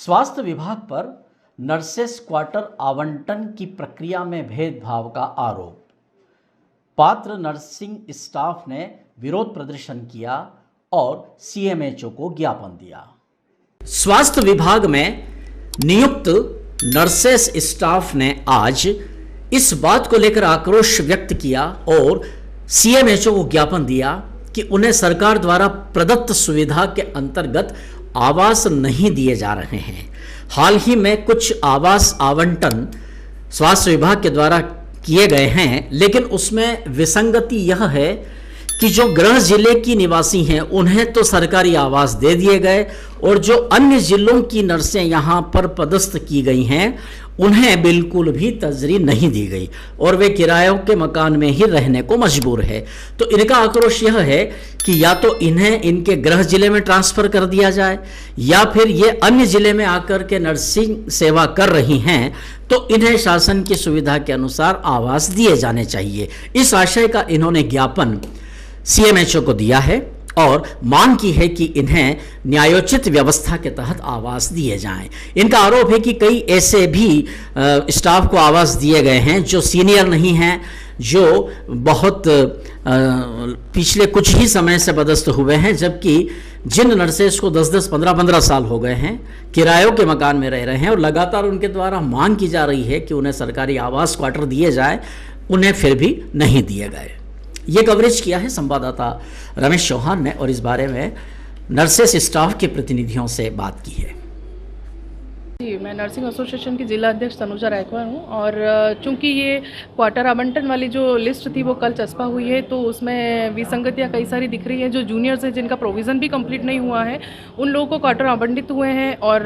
स्वास्थ्य विभाग पर नर्सेस क्वार्टर आवंटन की प्रक्रिया में भेदभाव का आरोप। पात्र नर्सिंग स्टाफ ने विरोध प्रदर्शन किया और सीएमएचओ को ज्ञापन दिया। स्वास्थ्य विभाग में नियुक्त नर्सेस स्टाफ ने आज इस बात को लेकर आक्रोश व्यक्त किया और सीएमएचओ को ज्ञापन दिया कि उन्हें सरकार द्वारा प्रदत्त सुविधा के अंतर्गत आवास नहीं दिए जा रहे हैं। हाल ही में कुछ आवास आवंटन स्वास्थ्य विभाग के द्वारा किए गए हैं, लेकिन उसमें विसंगति यह है कि जो गृह जिले की निवासी हैं उन्हें तो सरकारी आवास दे दिए गए और जो अन्य जिलों की नर्सें यहाँ पर पदस्थ की गई हैं उन्हें बिल्कुल भी तजरी नहीं दी गई और वे किरायों के मकान में ही रहने को मजबूर है। तो इनका आक्रोश यह है कि या तो इन्हें इनके गृह जिले में ट्रांसफर कर दिया जाए या फिर ये अन्य जिले में आकर के नर्सिंग सेवा कर रही हैं तो इन्हें शासन की सुविधा के अनुसार आवास दिए जाने चाहिए। इस आशय का इन्होंने ज्ञापन सीएमएचओ को दिया है और मांग की है कि इन्हें न्यायोचित व्यवस्था के तहत आवास दिए जाएं। इनका आरोप है कि कई ऐसे भी स्टाफ को आवास दिए गए हैं जो सीनियर नहीं हैं, जो बहुत पिछले कुछ ही समय से पदस्थ हुए हैं, जबकि जिन नर्सेस को 10-10, 15-15 साल हो गए हैं किरायों के मकान में रह रहे हैं और लगातार उनके द्वारा मांग की जा रही है कि उन्हें सरकारी आवास क्वार्टर दिए जाए, उन्हें फिर भी नहीं दिए गए। ये कवरेज किया है संवाददाता रमेश चौहान ने और इस बारे में नर्सेस स्टाफ के प्रतिनिधियों से बात की है। जी, मैं नर्सिंग एसोसिएशन की जिला अध्यक्ष तनुजा रायकवाड़ हूँ और चूंकि ये क्वार्टर आवंटन वाली जो लिस्ट थी वो कल चस्पा हुई है तो उसमें विसंगतियाँ कई सारी दिख रही है। जो जूनियर्स हैं जिनका प्रोविज़न भी कंप्लीट नहीं हुआ है उन लोगों को क्वार्टर आवंटित हुए हैं और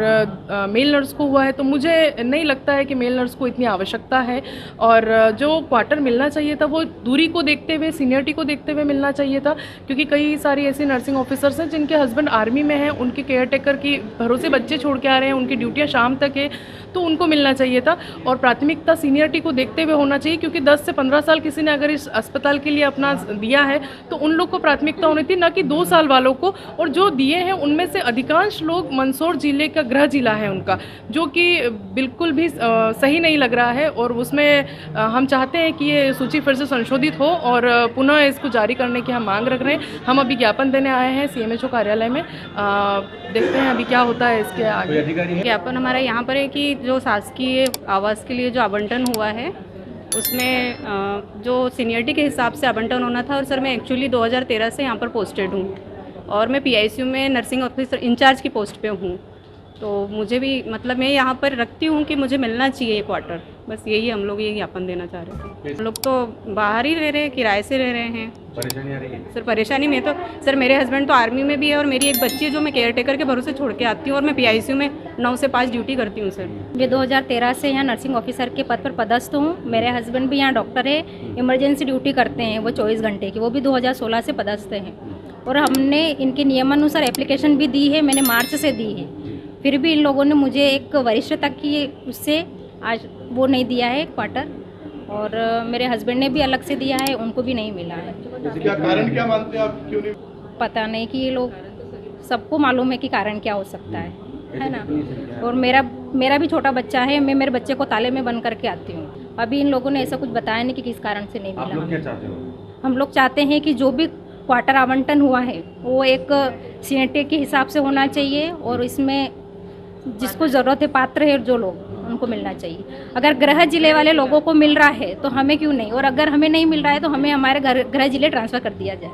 मेल नर्स को हुआ है। तो मुझे नहीं लगता है कि मेल नर्स को इतनी आवश्यकता है और जो क्वार्टर मिलना चाहिए था वो दूरी को देखते हुए, सीनियरिटी को देखते हुए मिलना चाहिए था, क्योंकि कई सारी ऐसे नर्सिंग ऑफिसर्स हैं जिनके हस्बैंड आर्मी में हैं, उनके केयर टेकर की भरोसे बच्चे छोड़ के आ रहे हैं, उनकी ड्यूटियाँ शाम तक है, तो उनको मिलना चाहिए था। और प्राथमिकता सीनियरिटी को देखते हुए होना चाहिए, क्योंकि 10 से 15 साल किसी ने अगर इस अस्पताल के लिए अपना दिया है तो उन लोग को प्राथमिकता होनी थी, ना कि 2 साल वालों को। और जो दिए हैं उनमें से अधिकांश लोग मंदसौर जिले का गृह जिला है उनका, जो कि बिल्कुल भी सही नहीं लग रहा है। और उसमें हम चाहते हैं कि ये सूची फिर से संशोधित हो और पुनः इसको जारी करने की हम मांग रख रहे हैं। हम अभी ज्ञापन देने आए हैं सीएमएचओ कार्यालय में, देखते हैं अभी क्या होता है इसके आगे। ज्ञापन हमारा यहाँ पर है कि जो शासकीय आवास के लिए जो आवंटन हुआ है उसमें जो सीनियरिटी के हिसाब से आवंटन होना था। और सर मैं एक्चुअली 2013 से यहाँ पर पोस्टेड हूँ और मैं पीआईसीयू में नर्सिंग ऑफिसर इंचार्ज की पोस्ट पे हूँ, तो मुझे भी मतलब मैं यहाँ पर रखती हूँ कि मुझे मिलना चाहिए ये क्वार्टर। बस यही हम लोग ये ज्ञापन देना चाह रहे हैं। हम लोग तो बाहर ही रह रहे हैं, किराए से रह रहे हैं। परेशानी आ रही है सर? परेशानी में तो सर मेरे हस्बैंड तो आर्मी में भी है और मेरी एक बच्ची है जो मैं केयर टेकर के भरोसे छोड़ के आती हूँ और मैं पीआईसीयू में 9 से 5 ड्यूटी करती हूँ। सर मैं 2013 से यहाँ नर्सिंग ऑफिसर के पद पर पदस्थ हूँ। मेरे हस्बैंड भी यहाँ डॉक्टर है, इमरजेंसी ड्यूटी करते हैं वो 24 घंटे की, वो भी 2016 से पदस्थ हैं। और हमने इनके नियमानुसार एप्लीकेशन भी दी है, मैंने मार्च से दी है, फिर भी इन लोगों ने मुझे एक वरिष्ठ तक की उससे आज वो नहीं दिया है क्वार्टर। और मेरे हस्बैंड ने भी अलग से दिया है, उनको भी नहीं मिला है। क्या कारण क्या मानते हैं आप, क्यों नहीं? पता नहीं कि ये लोग, सबको मालूम है कि कारण क्या हो सकता है ना। और मेरा भी छोटा बच्चा है, मैं मेरे बच्चे को ताले में बंद करके आती हूँ। अभी इन लोगों ने ऐसा कुछ बताया नहीं कि किस कारण से नहीं मिला। आप लोग क्या चाहते हो? हम लोग चाहते हैं कि जो भी क्वार्टर आवंटन हुआ है वो एक सीनियरिटी के हिसाब से होना चाहिए और इसमें जिसको ज़रूरत है, पात्र है जो लोग, उनको मिलना चाहिए। अगर गृह जिले वाले लोगों को मिल रहा है तो हमें क्यों नहीं, और अगर हमें नहीं मिल रहा है तो हमें हमारे गृह जिले ट्रांसफ़र कर दिया जाए।